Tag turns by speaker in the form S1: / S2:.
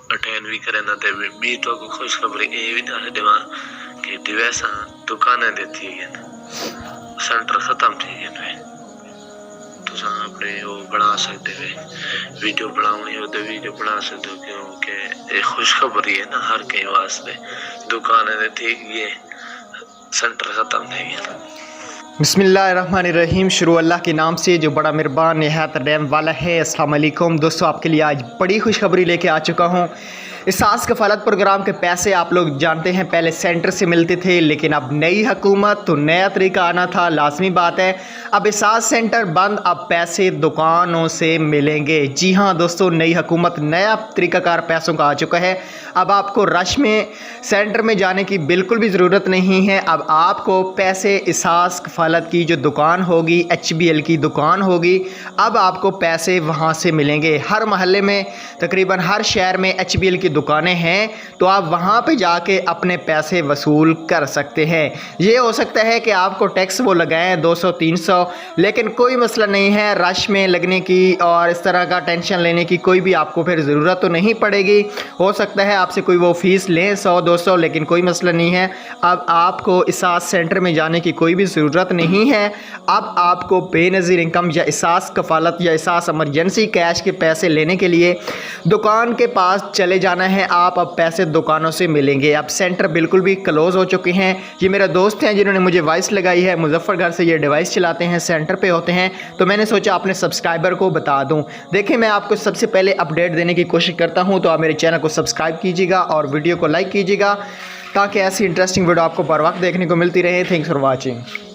S1: Attend भी करे ना ते भी तो को खुशखबरी ये भी ना देवा कि डिवाइस दुकानें देती है सेंटर खत्म थी गए तुसा अपने वो बना सकते हो वीडियो बनाओ या तो वीडियो बना सकते हो क्योंकि ये खुशखबरी है ना हर कहीं वास्ते दुकानें देती ये सेंटर खत्म थी गए।
S2: बिस्मिल्लाहिर्रहमानिर्रहीम। शुरू अल्लाह के नाम से जो बड़ा मेहरबान निहायत रहम वाला है। अस्सलाम वालेकुम दोस्तों, आपके लिए आज बड़ी खुशखबरी लेके आ चुका हूँ। एहसास कफ़ालत प्रोग्राम के पैसे आप लोग जानते हैं पहले सेंटर से मिलते थे, लेकिन अब नई हुकूमत तो नया तरीका आना था, लाजमी बात है। अब एहसास सेंटर बंद, अब पैसे दुकानों से मिलेंगे। जी हाँ दोस्तों, नई हुकूमत नया तरीकाकार पैसों का आ चुका है। अब आपको रश में सेंटर में जाने की बिल्कुल भी ज़रूरत नहीं है। अब आपको पैसे एहसास कफ़ालत की जो दुकान होगी, HBL की दुकान होगी, अब आपको पैसे वहाँ से मिलेंगे। हर महल्ले में तकरीबन हर शहर में HBL की दुकानें हैं, तो आप वहाँ पे जाके अपने पैसे वसूल कर सकते हैं। ये हो सकता है कि आपको टैक्स वो लगाएं 200-300, लेकिन कोई मसला नहीं है रश में लगने की और इस तरह का टेंशन लेने की कोई भी आपको फिर ज़रूरत तो नहीं पड़ेगी। हो सकता है आपसे कोई वो फ़ीस लें 100-200, लेकिन कोई मसला नहीं है। अब आपको एहसास सेंटर में जाने की कोई भी ज़रूरत नहीं है। अब आपको बेनज़ीर इनकम या एहसास कफ़ालत या एहसास एमरजेंसी कैश के पैसे लेने के लिए दुकान के पास चले जाना है। आप अब पैसे दुकानों से मिलेंगे। अब सेंटर बिल्कुल भी क्लोज़ हो चुके हैं। ये मेरे दोस्त हैं जिन्होंने मुझे वॉइस लगाई है, मुजफ्फरगढ़ से ये डिवाइस चलाते हैं, सेंटर पे होते हैं, तो मैंने सोचा अपने सब्सक्राइबर को बता दूं। देखिए, मैं आपको सबसे पहले अपडेट देने की कोशिश करता हूं, तो आप मेरे चैनल को सब्सक्राइब कीजिएगा और वीडियो को लाइक कीजिएगा ताकि ऐसी इंटरेस्टिंग वीडियो आपको बर वक्त देखने को मिलती रहे। Thanks for watching.